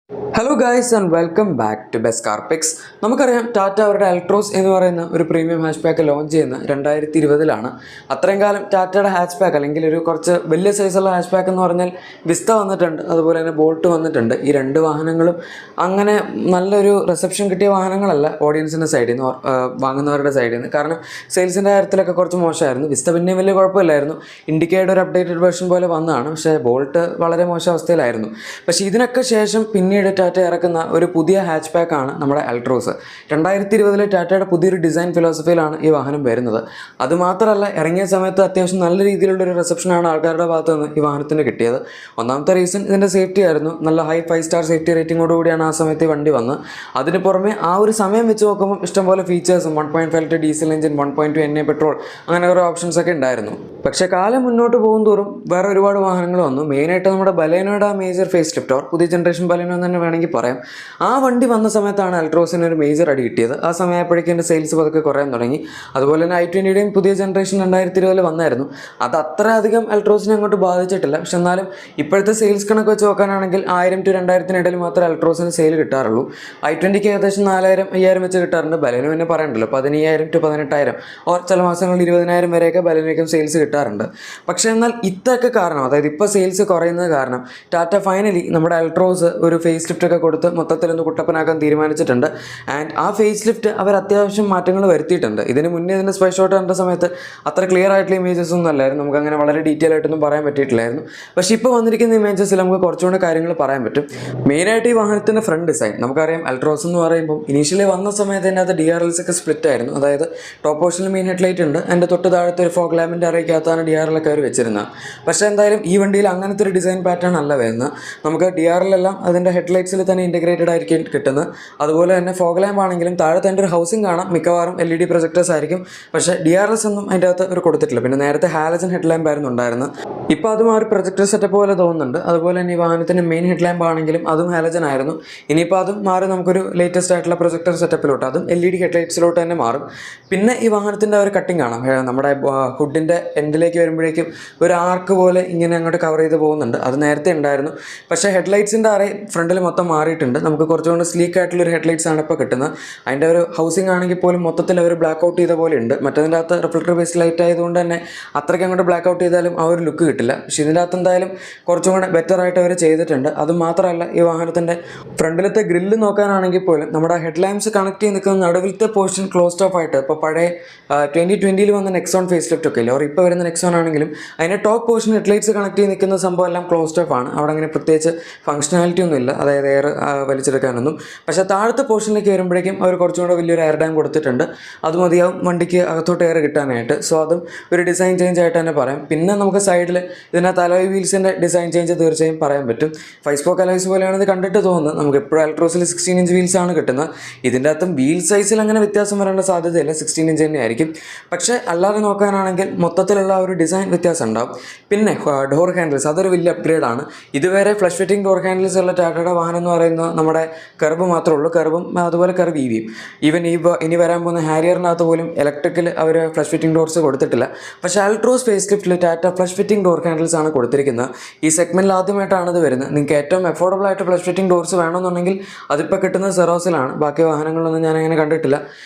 Hello guys and welcome back to best car picks. നമുക്കറിയാം ടാറ്റ അവരുടെ അൾട്രോസ് എന്ന് പറയുന്ന ഒരു പ്രീമിയം ഹാച്ച് പാക്ക് ലോഞ്ച് ചെയ്യുന്ന 2020 അത്രയും കാലം ടാറ്റയുടെ ഹാച്ച് പാക്ക് അല്ലെങ്കിൽ ഒരു കുറച്ച് വലിയ സൈസുള്ള ഹാച്ച് പാക്ക് എന്ന് പറഞ്ഞാൽ വിസ്ത വന്നിട്ടുണ്ട്, അതുപോലെ തന്നെ ബോൾട്ട് വന്നിട്ടുണ്ട്. ഈ രണ്ട് വാഹനങ്ങളും അങ്ങനെ നല്ലൊരു റിസപ്ഷൻ കിട്ടിയ വാഹനങ്ങളല്ല ഓഡിയൻസിൻ്റെ സൈഡിൽ നിന്ന്, വാങ്ങുന്നവരുടെ സൈഡിൽ നിന്ന്. കാരണം സെയിൽസിൻ്റെ കാര്യത്തിലൊക്കെ കുറച്ച് മോശമായിരുന്നു. വിസ്ത പിന്നെയും വലിയ കുഴപ്പമില്ലായിരുന്നു, ഇൻഡിക്കയുടെ ഒരു അപ്ഡേറ്റഡ് വേർഷൻ പോലെ വന്നതാണ്. പക്ഷേ ബോൾട്ട് വളരെ മോശം അവസ്ഥയിലായിരുന്നു. പക്ഷേ ഇതിനൊക്കെ ശേഷം പിന്നീട് ടാറ്റ ഇറക്കുന്ന ഒരു പുതിയ ഹാച്ച് പാക്കാണ് നമ്മുടെ അൾട്രോസ്. 2020 ടാറ്റയുടെ പുതിയൊരു ഡിസൈൻ ഫിലോസഫിയിലാണ് ഈ വാഹനം വരുന്നത്. അതുമാത്രമല്ല, ഇറങ്ങിയ സമയത്ത് അത്യാവശ്യം നല്ല രീതിയിലുള്ളൊരു റിസപ്ഷനാണ് ആൾക്കാരുടെ ഭാഗത്ത് നിന്ന് ഈ വാഹനത്തിന് കിട്ടിയത്. ഒന്നാമത്തെ റീസൺ ഇതിൻ്റെ സേഫ്റ്റി ആയിരുന്നു. നല്ല ഹൈ 5 സ്റ്റാർ സേഫ്റ്റി റേറ്റിംഗോടുകൂടിയാണ് ആ സമയത്ത് ഈ വണ്ടി വന്നത്. അതിന് പുറമെ ആ ഒരു സമയം വെച്ച് നോക്കുമ്പോൾ ഇഷ്ടംപോലെ ഫീച്ചേഴ്സും 1.5 litre diesel engine, 1.2 NA petrol, അങ്ങനെ ഓരോ ഓപ്ഷൻസ് ഒക്കെ ഉണ്ടായിരുന്നു. പക്ഷേ കാലം മുന്നോട്ട് പോകും തോറും വേറെ ഒരുപാട് വാഹനങ്ങൾ വന്നു. മെയിനായിട്ട് നമ്മുടെ ബലേനോയുടെ മേജർ ഫേസ് ലിഫ്റ്റ്, പുതിയ ജനറേഷൻ ബലേനോ തന്നെ വേണമെങ്കിൽ പറയാം. ആ വണ്ടി വന്ന സമയത്താണ് അൾട്രോസിന് ഒരു മേജർ അടി കിട്ടിയത്. ആ സമയപ്പോഴേക്കും എൻ്റെ സെയിൽസ് പതുക്കെ കുറയാൻ തുടങ്ങി. അതുപോലെ തന്നെ i20യുടെയും പുതിയ ജനറേഷൻ 2020 വന്നായിരുന്നു. അത് അത്ര അധികം അൾട്രോസിനെ അങ്ങോട്ട് ബാധിച്ചിട്ടില്ല. പക്ഷെ എന്നാലും ഇപ്പോഴത്തെ സെയിൽസ് കണക്ക് വെച്ച് നോക്കാനാണെങ്കിൽ 1000 to 2000 ഇടയിൽ മാത്രമേ അൾട്രോസിന് സെയിൽ കിട്ടാറുള്ളൂ. i20ക്ക് ഏകദേശം 4000-5000 വെച്ച് കിട്ടാറുണ്ട്. ബലേനോ തന്നെ പറയണ്ടല്ലോ, 15000 to 18000 ഓർ ചില മാസങ്ങളിൽ 20000 വരെയൊക്കെ ബലേനോയ്ക്കും സെയിൽസ് കിട്ടാറുണ്ട്. പക്ഷേ എന്നാൽ ഇതൊക്കെ കാരണം, അതായത് ഇപ്പോൾ സെയിൽസ് കുറയുന്നത് കാരണം ടാറ്റ ഫൈനലി നമ്മുടെ അൾട്രോസ് ഒരു ഫേസ് ലിഫ്റ്റ് ഒക്കെ കൊടുത്ത് മൊത്തത്തിലൊന്ന് കുട്ടപ്പനാക്കാൻ തീരുമാനിച്ചിട്ടുണ്ട്. ആൻഡ് ആ ഫേസ് ലിഫ്റ്റ് അവർ അത്യാവശ്യം മാറ്റങ്ങൾ വരുത്തിയിട്ടുണ്ട്. ഇതിന് മുന്നേ ഇതിൻ്റെ സ്പൈ ഷോട്ട് കണ്ട സമയത്ത് അത്ര ക്ലിയർ ആയിട്ടുള്ള ഇമേജസ് ഒന്നും അല്ലായിരുന്നു, നമുക്ക് അങ്ങനെ വളരെ ഡീറ്റെയിൽ ആയിട്ടൊന്നും പറയാൻ പറ്റിയിട്ടില്ലായിരുന്നു. പക്ഷേ ഇപ്പോൾ വന്നിരിക്കുന്ന ഇമേജസിൽ നമുക്ക് കുറച്ചുകൂടി കാര്യങ്ങൾ പറയാൻ പറ്റും. മെയിനായിട്ട് ഈ വാഹനത്തിൻ്റെ ഫ്രണ്ട് ഡിസൈൻ നമുക്കറിയാം. അൾട്രോസ് എന്ന് പറയുമ്പോൾ ഇനീഷ്യലി വന്ന സമയത്ത് തന്നെ അത് DRLs ഒക്കെ സ്പ്ലിറ്റ് ആയിരുന്നു. അതായത് ടോപ്പ് പോർഷനിൽ മെയിൻ ഹെഡ്ലൈറ്റ് ഉണ്ട്, അതിൻ്റെ തൊട്ട് താഴത്തെ ഒരു ഫോഗ് ലാമ്പിൻ്റെ അറയ്ക്കകത്താണ് DRL ഒക്കെ അവർ വെച്ചിരുന്നത്. പക്ഷേ എന്തായാലും ഈ വണ്ടിയിൽ അങ്ങനത്തെ ഒരു ഡിസൈൻ പാറ്റേൺ അല്ല വരുന്നത്. നമുക്ക് DRL എല്ലാം അതിൻ്റെ ഹെഡ്ലൈറ്റ്സിൽ തന്നെ ഇൻറ്റഗ്രേറ്റഡ് ആയിരിക്കും കിട്ടുന്നത്. അതുപോലെ തന്നെ ഫോഗ് ലാമ്പ് ആണെങ്കിലും താഴെ തന്നെ ഒരു ഹൗസിംഗ് കാണാം, മിക്കവാറും LED പ്രൊജക്ടേഴ്സ് ആയിരിക്കും. പക്ഷേ DRLs ഒന്നും അതിൻ്റെ അകത്ത് ഒരു കൊടുത്തിട്ടില്ല. പിന്നെ നേരത്തെ ഹാലജൻ ഹെഡ് ലാമ്പ് ആയിരുന്നു ഉണ്ടായിരുന്നത്. ഇപ്പോൾ അതും ആ ഒരു പ്രൊജക്ടർ സെറ്റപ്പ് പോലെ തോന്നുന്നുണ്ട്. അതുപോലെ തന്നെ ഈ വാഹനത്തിൻ്റെ മെയിൻ ഹെഡ് ലാമ്പ് ആണെങ്കിലും അതും ഹാലജൻ ആയിരുന്നു. ഇനിയിപ്പോൾ അതും മാറി നമുക്കൊരു ലേറ്റസ്റ്റ് ആയിട്ടുള്ള പ്രൊജക്ടർ സെറ്റപ്പിലോട്ട്, അതും LED ഹെഡ്ലൈറ്റ്സിലോട്ട് തന്നെ മാറും. പിന്നെ ഈ വാഹനത്തിൻ്റെ ഒരു കട്ടിങ് കാണാം. നമ്മുടെ ഹുഡിൻ്റെ എൻഡിലേക്ക് വരുമ്പോഴേക്കും ഒരു ആർക്ക് പോലെ ഇങ്ങനെ അങ്ങോട്ട് കവർ ചെയ്ത് പോകുന്നുണ്ട്. അത് നേരത്തെ ഉണ്ടായിരുന്നു. പക്ഷേ ഹെഡ്ലൈറ്റ്സിൻ്റെ അറേ ഫ്രണ്ടിൽ മൊത്തം മാറിയിട്ടുണ്ട്. നമുക്ക് കുറച്ചുകൂടി സ്ലീക്ക് ആയിട്ടുള്ളൊരു ഹെഡ്ലൈറ്റ്സ് ആണ് ഇപ്പോൾ കിട്ടുന്നത്. അതിൻ്റെ ഒരു ഹൗസിംഗ് ആണെങ്കിൽ പോലും മൊത്തത്തിൽ അവർ ബ്ലാക്ക് ഔട്ട് ചെയ്ത പോലെ ഉണ്ട്. മറ്റതിൻ്റെ അകത്ത് റിഫ്ലക്ടർ ബേസ്ഡ് ലൈറ്റ് ആയതുകൊണ്ട് തന്നെ അത്രയ്ക്ക് അങ്ങോട്ട് ബ്ലാക്ക് ഔട്ട് ചെയ്താലും ആ ഒരു ലുക്ക് കിട്ടില്ല. പക്ഷേ ഇതിൻ്റെ അകത്ത് എന്തായാലും കുറച്ചും കൂടെ ബെറ്റർ ആയിട്ട് അവർ ചെയ്തിട്ടുണ്ട്. അതുമാത്രമല്ല, ഈ വാഹനത്തിൻ്റെ ഫ്രണ്ടിലത്തെ ഗ്രില്ല് നോക്കാനാണെങ്കിൽ പോലും നമ്മുടെ ഹെഡ് ലാമ്പ്സ് കണക്ട് ചെയ്ത് നിൽക്കുന്ന നടുവിലത്തെ പോർഷൻ ക്ലോസ്ഡ് ഓഫ് ആയിട്ട്, ഇപ്പോൾ പഴയ 2020 വന്ന നെക്സോൺ ഫേസ് ലിഫ്റ്റ് ഒക്കെ ഇല്ല, ഓർ ഇപ്പോൾ വരുന്ന നെക്സോൺ ആണെങ്കിലും അതിൻ്റെ ടോപ്പ് പോർഷൻ ഹെഡ്ലൈറ്റ്സ് കണക്ട് ചെയ്ത് നിൽക്കുന്ന സംഭവം എല്ലാം ക്ലോസ്ഡ് ഓഫ് ആണ്. അവിടെ അങ്ങനെ പ്രത്യേകിച്ച് ഫംഗ്ഷനാലിറ്റി ഒന്നും ഇല്ല, അതായത് എയർ വലിച്ചെടുക്കാനൊന്നും. പക്ഷേ താഴത്തെ പോർഷനിലേക്ക് വരുമ്പോഴേക്കും അവർ കുറച്ചുകൂടെ വലിയൊരു എയർ ഡാം കൊടുത്തിട്ടുണ്ട്. അത് മതിയാവും വണ്ടിക്ക് അകത്തോട്ട് എയർ കിട്ടാനായിട്ട്. സോ അതും ഒരു ഡിസൈൻ ചേഞ്ച് ആയിട്ട് തന്നെ പറയാം. പിന്നെ നമുക്ക് സൈഡിൽ ഇതിനകത്ത് അലോയ് വീൽസിൻ്റെ ഡിസൈൻ ചേഞ്ച് തീർച്ചയായും പറയാൻ പറ്റും. 5 സ്പോക്ക് അലോയ്സ് പോലെയാണ് ഇത് കണ്ടിട്ട് തോന്നുന്നത്. നമുക്ക് എപ്പോഴും അൾട്രോസിൽ 16 ഇഞ്ച് വീൽസാണ് കിട്ടുന്നത്. ഇതിൻ്റെ അകത്തും വീൽ സൈസിൽ അങ്ങനെ വ്യത്യാസം വരേണ്ട സാധ്യതയില്ല, 16 ഇഞ്ച് തന്നെ ആയിരിക്കും. പക്ഷേ അല്ലാതെ നോക്കാനാണെങ്കിൽ മൊത്തത്തിലുള്ള ഒരു ഡിസൈൻ വ്യത്യാസം ഉണ്ടാവും. പിന്നെ ഡോർ ഹാൻഡിൽസ്, അതൊരു വലിയ അപ്ഗ്രേഡ് ആണ്. ഇതുവരെ ഫ്ലഷ് ഫിറ്റിംഗ് ഡോർ ഹാൻഡിൽസ് ഉള്ള ടാറ്റയുടെ വാഹനം എന്ന് പറയുന്നത് നമ്മുടെ കർവ് മാത്രമേ ഉള്ളൂ. കർവും അതുപോലെ കർവ് EVയും. ഈവൻ ഇനി വരാൻ പോകുന്ന ഹാരിയറിനകത്ത് പോലും ഇലക്ട്രിക്കൽ അവർ ഫ്ലഷ് ഫിറ്റിംഗ് ഡോർസ് കൊടുത്തിട്ടില്ല. പക്ഷേ അൾട്രോസ് ഫേസ് ലിഫ്റ്റിൽ Tata flush fitting door handles ആണ് കൊടുത്തിരിക്കുന്നത്. ഈ സെഗ്മെൻറ്റിൽ ആദ്യമായിട്ടാണ് ഇത് വരുന്നത്. നിങ്ങൾക്ക് ഏറ്റവും അഫോർഡബിൾ ആയിട്ട് ഫ്ലഷ് ഫിറ്റിംഗ് ഡോർസ് വേണമെന്നുണ്ടെങ്കിൽ അതിപ്പോൾ കിട്ടുന്നത് സെറോസിലാണ്. ബാക്കി വാഹനങ്ങളൊന്നും ഞാൻ അങ്ങനെ കണ്ടിട്ടില്ല.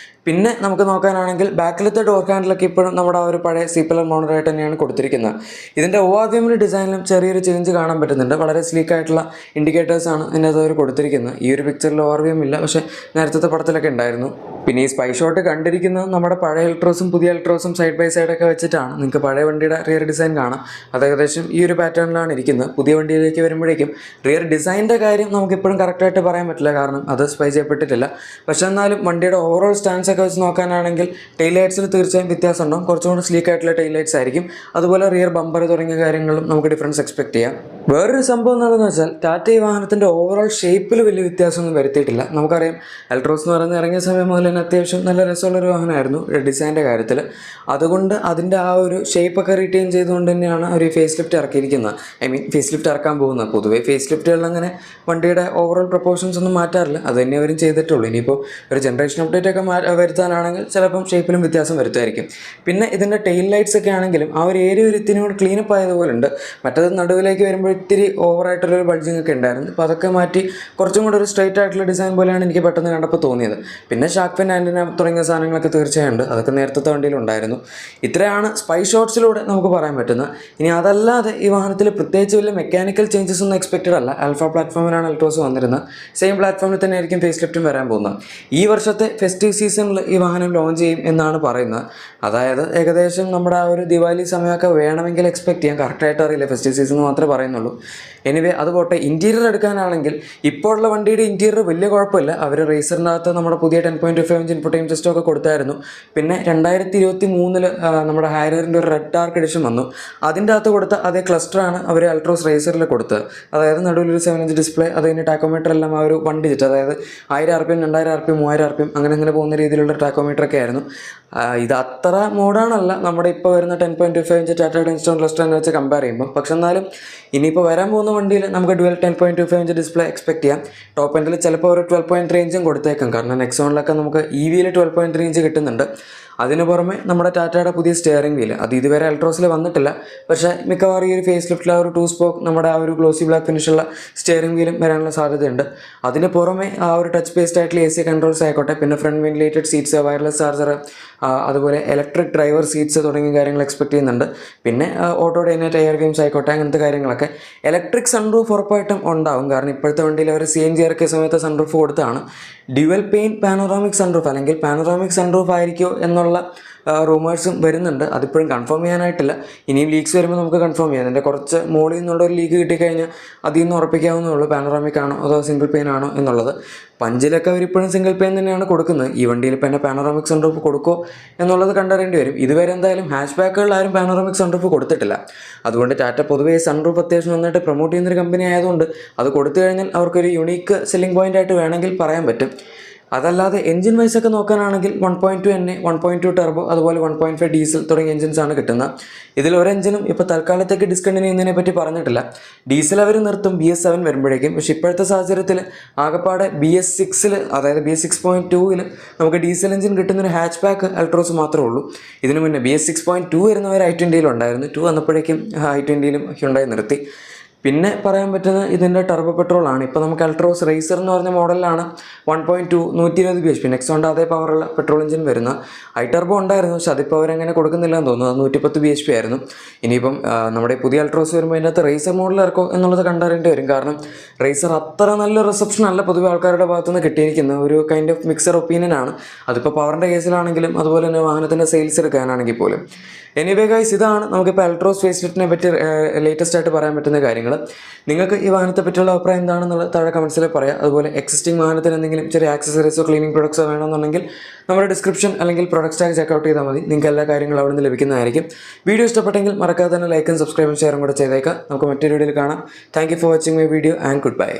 പിന്നെ നമുക്ക് നോക്കാനാണെങ്കിൽ ബാക്കിലത്തെ ഡോർ ഹാൻഡിലൊക്കെ ഇപ്പോഴും നമ്മുടെ ആ ഒരു പഴയ സീപ്പലർ മോഡലായിട്ട് തന്നെയാണ് കൊടുത്തിരിക്കുന്നത്. ഇതിൻ്റെ ORVM ഡിസൈനിലും ചെറിയൊരു ചേഞ്ച് കാണാൻ പറ്റുന്നുണ്ട്. വളരെ സ്ലീക്ക് ആയിട്ടുള്ള ഇൻഡിക്കേറ്റേഴ്സാണ് ഇതിൻ്റെ അത് അവർ കൊടുത്തിരിക്കുന്നത്. ഈ ഒരു പിക്ചറിൽ ORVM ഇല്ല, പക്ഷേ നേരത്തെ പടത്തിലൊക്കെ ഉണ്ടായിരുന്നു. പിന്നെ ഈ സ്പൈ ഷോട്ട് കണ്ടിരിക്കുന്നത് നമ്മുടെ പഴയ അൾട്രോസും പുതിയ അൾട്രോസും സൈഡ് ബൈ സൈഡൊക്കെ വെച്ചിട്ടാണ്. നിങ്ങൾക്ക് പഴയ വണ്ടിയുടെ റിയർ ഡിസൈൻ കാണാം, അത് ഏകദേശം ഈ ഒരു പാറ്റേണിലാണ് ഇരിക്കുന്നത്. പുതിയ വണ്ടിയിലേക്ക് വരുമ്പോഴേക്കും റിയർ ഡിസൈനിൻ്റെ കാര്യം നമുക്കിപ്പോഴും കറക്റ്റായിട്ട് പറയാൻ പറ്റില്ല, കാരണം അത് സ്പൈ ചെയ്യപ്പെട്ടിട്ടില്ല. പക്ഷേ എന്നാലും വണ്ടിയുടെ ഓവറോൾ സ്റ്റാൻസ് ഒക്കെ വെച്ച് നോക്കാനാണെങ്കിൽ ടെയിൽ ലൈറ്റ്സിൽ തീർച്ചയായും വ്യത്യാസം ഉണ്ടാവും. കുറച്ചുകൂടി സ്ലീക്ക് ആയിട്ടുള്ള ടെയിൽ ലൈറ്റ്സ് ആയിരിക്കും. അതുപോലെ റിയർ ബമ്പർ തുടങ്ങിയ കാര്യങ്ങളും നമുക്ക് ഡിഫറൻസ് എക്സ്പെക്ട് ചെയ്യാം. വേറൊരു സംഭവം എന്താണെന്ന് വെച്ചാൽ ടാറ്റ ഈ വാഹനത്തിൻ്റെ ഓവറോൾ ഷേപ്പിൽ വലിയ വ്യത്യാസമൊന്നും വരുത്തിയിട്ടില്ല. നമുക്കറിയാം അൾട്രോസ് എന്ന് പറയുന്നത് ഇറങ്ങിയ സമയം മുതൽ തന്നെ അത്യാവശ്യം നല്ല രസമുള്ളൊരു വാഹനമായിരുന്നു ഡിസൈൻ്റെ കാര്യത്തിൽ. അതുകൊണ്ട് അതിൻ്റെ ആ ഒരു ഷേപ്പൊക്കെ റീറ്റെയിൻ ചെയ്തുകൊണ്ട് തന്നെയാണ് ഒരു ഫേസ് ലിഫ്റ്റ് ഇറക്കിയിരിക്കുന്നത്. ഐ മീൻ ഫേസ് ലിഫ്റ്റ് ഇറക്കാൻ പോകുന്നത്. പൊതുവേ ഫേസ് ലിഫ്റ്റുകളിൽ അങ്ങനെ വണ്ടിയുടെ ഓവറോൾ പ്രൊപ്പോർഷൻസ് ഒന്നും മാറ്റാറില്ല, അത് തന്നെ അവരും ചെയ്തിട്ടുള്ളൂ. ഇനിയിപ്പോൾ ഒരു ജനറേഷൻ അപ്ഡേറ്റ് ഒക്കെ വരുത്താനാണെങ്കിൽ ചിലപ്പം ഷേപ്പിലും വ്യത്യാസം വരുത്തുമായിരിക്കും. പിന്നെ ഇതിൻ്റെ ടെയിൽ ലൈറ്റ്സ് ഒക്കെ ആണെങ്കിലും ആ ഒരു ഏരിയ ഒരു ഇത്തിരി കൂടെ ക്ലീനപ്പ് ആയതുപോലെ ഉണ്ട്. മറ്റത് നടുവിലേക്ക് വരുമ്പോൾ ഇത്തിരി ഓവറായിട്ടുള്ളൊരു ബൾജിങ് ഒക്കെ ഉണ്ടായിരുന്നു. അപ്പോൾ അതൊക്കെ മാറ്റി കുറച്ചും കൂടെ ഒരു സ്ട്രൈറ്റ് ആയിട്ടുള്ള ഡിസൈൻ പോലെയാണ് എനിക്ക് പെട്ടെന്ന് കണ്ടപ്പോൾ തോന്നിയത്. പിന്നെ ഷാർക്ക് ഫിൻ ആൻറ്റിന തുടങ്ങിയ സാധനങ്ങളൊക്കെ തീർച്ചയായും ഉണ്ട്, അതൊക്കെ നേരത്തെ വണ്ടിയിലുണ്ടായിരുന്നു. ഇത്രയാണ് സ്പൈ ഷോട്ട്സിലൂടെ നമുക്ക് പറയാൻ പറ്റുന്നത്. ഇനി അതല്ലാതെ ഈ വാഹനത്തിൽ പ്രത്യേകിച്ച് വലിയ മെക്കാനിക്കൽ ചേഞ്ചസ് ഒന്നും എക്സ്പെക്റ്റഡ് അല്ല. ആൽഫ പ്ലാറ്റ്ഫോമിലാണ് അൾട്രോസ് വന്നിരുന്നത്, സെയിം പ്ലാറ്റ്ഫോമിൽ തന്നെ ആയിരിക്കും ഫേസ് ലിഫ്റ്റും വരാൻ പോകുന്നത്. ഈ വർഷത്തെ ഫെസ്റ്റീവ് സീസണിൽ ഈ വാഹനം ലോഞ്ച് ചെയ്യും എന്നാണ് പറയുന്നത്. അതായത് ഏകദേശം നമ്മുടെ ആ ഒരു ദിവാലി സമയമൊക്കെ വേണമെങ്കിൽ എക്സ്പെക്ട് ചെയ്യാം. കറക്റ്റായിട്ട് അറിയില്ല, ഫെസ്റ്റീവ് സീസൺ മാത്രമേ പറയുന്നുള്ളൂ. എനിവേ അത് പോട്ടെ. ഇൻറ്റീരിയർ എടുക്കാനാണെങ്കിൽ ഇപ്പോൾ ഉള്ള വണ്ടിയുടെ ഇൻറ്റീരിയർ വലിയ കുഴപ്പമില്ല. അവർ റേസറിനകത്ത് നമ്മുടെ പുതിയ 10.5 ഇഞ്ച് ഇൻഫോർടൈൻമെൻറ്റ് സിസ്റ്റമൊക്കെ കൊടുത്തായിരുന്നു. പിന്നെ 2023 നമ്മുടെ ഹാരിയറിൻ്റെ ഒരു റെഡ് ഡാർക്ക് എഡിഷൻ വന്നു. അതിൻ്റെ അകത്ത് കൊടുത്ത അതേ ക്ലസ്റ്ററാണ് അവർ അൾട്രോസ് റേസറിൽ കൊടുത്തത്. അതായത് നടുവിലൊരു 7 ഇഞ്ച് ഡിസ്പ്ലേ, അത് കഴിഞ്ഞ് ടാക്കോമീറ്റർ എല്ലാം ആ ഒരു 1 ഡിജിറ്റ്, അതായത് 1000 RPM 2000 RPM 3000 RPM അങ്ങനെ പോകുന്ന രീതിയിലുള്ള ടാക്കോമീറ്ററൊക്കെ ആയിരുന്നു. ഇത് അത്ര മോഡേണല്ല നമ്മുടെ ഇപ്പോൾ വരുന്ന 10.5 ഇഞ്ച് ടാറ്റയുടെ ഇൻസ്റ്റോൺ ക്ലസ്റ്റർ എന്ന് വെച്ച് കമ്പയർ ചെയ്യുമ്പോൾ. പക്ഷെ എന്നാലും ഇനിയിപ്പോൾ വരാൻ പോകുന്ന വണ്ടിയിൽ നമുക്ക് ഡുവൽ 10.25 ഇഞ്ച് ഡിസ്പ്ലേ എക്സ്പെക്ട് ചെയ്യാം. ടോപ്പ് എൻഡിൽ ചിലപ്പോൾ ഒരു 12.3 ഇഞ്ചും കൊടുത്തേക്കാം, കാരണം നെക്സോണിലൊക്കെ നമുക്ക് EV 12.3 ഇഞ്ച് കിട്ടുന്നുണ്ട്. അതിന് പുറമെ നമ്മുടെ ടാറ്റയുടെ പുതിയ സ്റ്റിയറിംഗ് വീല്, അത് ഇതുവരെ അൾട്രോസിൽ വന്നിട്ടില്ല. പക്ഷേ മിക്കവാറും ഈ ഒരു ഫേസ് ലിഫ്റ്റിൽ ആ ഒരു 2 സ്പോക്ക് നമ്മുടെ ആ ഒരു ഗ്ലോസി ബ്ലാക്ക് ഫിനിഷുള്ള സ്റ്റിയറിംഗ് വീലും വരാനുള്ള സാധ്യതയുണ്ട്. അതിന് പുറമെ ആ ഒരു ടച്ച് ബേസ്ഡ് ആയിട്ടുള്ള AC കൺട്രോൾസ് ആയിക്കോട്ടെ, പിന്നെ front ventilated seats, wireless charger, അതുപോലെ ഇലക്ട്രിക് ഡ്രൈവർ സീറ്റ്സ് തുടങ്ങിയ കാര്യങ്ങൾ എക്സ്പെക്ട് ചെയ്യുന്നുണ്ട്. പിന്നെ ഓട്ടോ ഡൈനാറ്റ് എയർ ഗെയിംസ് ആയിക്കോട്ടെ, അങ്ങനത്തെ കാര്യങ്ങളൊക്കെ. ഇലക്ട്രിക് സൺറൂഫ് ഉറപ്പായിട്ടും ഉണ്ടാവും, കാരണം ഇപ്പോഴത്തെ വണ്ടിയിൽ അവർ CNG ഇറക്കിയ സമയത്ത് സൺറൂഫ് കൊടുത്താണ്. ഡ്യുവൽ പെയിൻ പാനോറാമിക് സൺറൂഫ് അല്ലെങ്കിൽ പാനോറാമിക് സൺറൂഫ് ആയിരിക്കുമോ എന്നുള്ള റൂമേഴ്സും വരുന്നുണ്ട്. അതിപ്പോഴും കൺഫേം ചെയ്യാനായിട്ടില്ല. ഇനിയും ലീക്സ് വരുമ്പോൾ നമുക്ക് കൺഫേം ചെയ്യാം. അതിൻ്റെ കുറച്ച് മോളിൽ നിന്നുള്ള ഒരു ലീക്ക് കിട്ടിക്കഴിഞ്ഞാൽ അതിൽ നിന്ന് ഉറപ്പിക്കാവുന്നേ ഉള്ളൂ പാനോറാമിക് ആണോ അതോ സിംഗിൾ പെയിൻ ആണോ എന്നുള്ളത്. പഞ്ചിലൊക്കെ അവരിപ്പോഴും സിംഗിൾ പെയിൻ തന്നെയാണ് കൊടുക്കുന്നത്. ഈ വണ്ടിയിൽ ഇപ്പോൾ തന്നെ പാനോറാമിക് സൺറൂഫ് കൊടുക്കുമോ എന്നുള്ളത് കണ്ടറിയേണ്ടി വരും. ഇതുവരെ എന്തായാലും ഹാഷ് ബാക്കുകളിൽ ആരും പാനോറാമിക് സൺറൂഫ് കൊടുത്തിട്ടില്ല. അതുകൊണ്ട് ടാറ്റ പൊതുവേ സൺറൂഫ് അത്യാവശ്യം നന്നായിട്ട് പ്രൊമോട്ട് ചെയ്യുന്നൊരു കമ്പനി ആയതുകൊണ്ട് അത് കൊടുത്തു കഴിഞ്ഞാൽ അവർക്കൊരു യുണീക്ക് സെല്ലിംഗ് പോയിൻ്റ് ആയിട്ട് വേണമെങ്കിൽ പറയാൻ പറ്റും. അതല്ലാതെ എഞ്ചിൻ വൈസ് ഒക്കെ നോക്കാനാണെങ്കിൽ 1.2 NA, 1.2 ടർബോ, അതുപോലെ 1.5 ഡീസൽ തുടങ്ങിയ എഞ്ചിൻസാണ് കിട്ടുന്നത്. ഇതിൽ ഒരു എഞ്ചിനും ഇപ്പോൾ തൽക്കാലത്തേക്ക് ഡിസ്കണ്ടിന്യൂ ചെയ്യുന്നതിനെ പറ്റി പറഞ്ഞിട്ടില്ല. ഡീസൽ അവർ നിർത്തും BS7 വരുമ്പോഴേക്കും. പക്ഷേ ഇപ്പോഴത്തെ സാഹചര്യത്തിൽ ആകപ്പാടെ BS6 അതായത് BS6.2 നമുക്ക് ഡീസൽ എഞ്ചിൻ കിട്ടുന്നൊരു ഹാച്ച് ബാക്ക് അൾട്രോസ് മാത്രമേ ഉള്ളൂ. ഇതിനു മുന്നേ BS6.2 വരുന്നവർ i20 ഉണ്ടായിരുന്നു. 2 വന്നപ്പോഴേക്കും i20 ഹ്യുണ്ടായി നിർത്തി. പിന്നെ പറയാൻ പറ്റുന്നത് ഇതിൻ്റെ ടർബോ പെട്രോളാണ്. ഇപ്പോൾ നമുക്ക് അൾട്രോസ് റേസർ എന്ന് പറഞ്ഞ മോഡലിലാണ് 1.2 120 bhp നെക്സോണിൻ്റെ അതേ പവറുള്ള പെട്രോൾ എഞ്ചിൻ വരുന്ന. ടർബോ ഉണ്ടായിരുന്നു, പക്ഷെ അതിപ്പോൾ അവരങ്ങനെ കൊടുക്കുന്നില്ല എന്ന് തോന്നുന്നു. അത് 110 bhp ആയിരുന്നു. ഇനിയിപ്പം നമ്മുടെ പുതിയ അൾട്രോസ് വരുമ്പോൾ അതിനകത്ത് റേസർ മോഡൽ ഇറക്കും എന്നുള്ളത് കണ്ടറിയേണ്ടി വരും. കാരണം റേസർ അത്ര നല്ല റിസപ്ഷൻ അല്ല പൊതുവെ ആൾക്കാരുടെ ഭാഗത്തുനിന്ന് കിട്ടിയിരിക്കുന്ന ഒരു കൈൻഡ് ഓഫ് മിക്സർ ഒപ്പീനിയൻ ആണ്. അതിപ്പോൾ പവറിൻ്റെ കേസിലാണെങ്കിലും അതുപോലെ തന്നെ വാഹനത്തിൻ്റെ സെയിൽസ് എടുക്കാനാണെങ്കിൽ പോലും. എനിവേ ഗൈസ്, ഇതാണ് നമുക്കിപ്പോൾ അൾട്രോസ് ഫേസ് ലിഫ്റ്റിനെ പറ്റി ലേറ്റസ്റ്റ് ആയിട്ട് പറയാൻ പറ്റുന്ന കാര്യങ്ങൾ. നിങ്ങൾക്ക് ഈ വാഹനത്തെ പറ്റിയുള്ള അഭിപ്രായം എന്താണെന്നുള്ളത് താഴെ കമൻസിൽ പറയാം. അതുപോലെ എക്സിസ്റ്റിംഗ് വാഹനത്തിന് എന്തെങ്കിലും ചെറിയ ആക്സസറീസോ ക്ലീനിങ് പ്രൊഡക്ട്സോ വേണമെന്നുണ്ടെങ്കിൽ നമ്മുടെ ഡിസ്ക്രിപ്ഷൻ അല്ലെങ്കിൽ പ്രൊഡക്റ്റ് ടാഗ് ചെക്കൗട്ട് ചെയ്താൽ മതി. നിങ്ങൾക്ക് എല്ലാ കാര്യങ്ങളും അവിടെ നിന്ന് ലഭിക്കുന്നതായിരിക്കും. വീഡിയോ ഇഷ്ടപ്പെട്ടെങ്കിൽ മറക്കാതെ തന്നെ ലൈക്കും സബ്സ്ക്രൈബും ഷെയറും കൂടെ ചെയ്തേക്കാം. നമുക്ക് മറ്റൊരു വീഡിയോയിൽ കാണാം. Thank you for watching my video and good bye.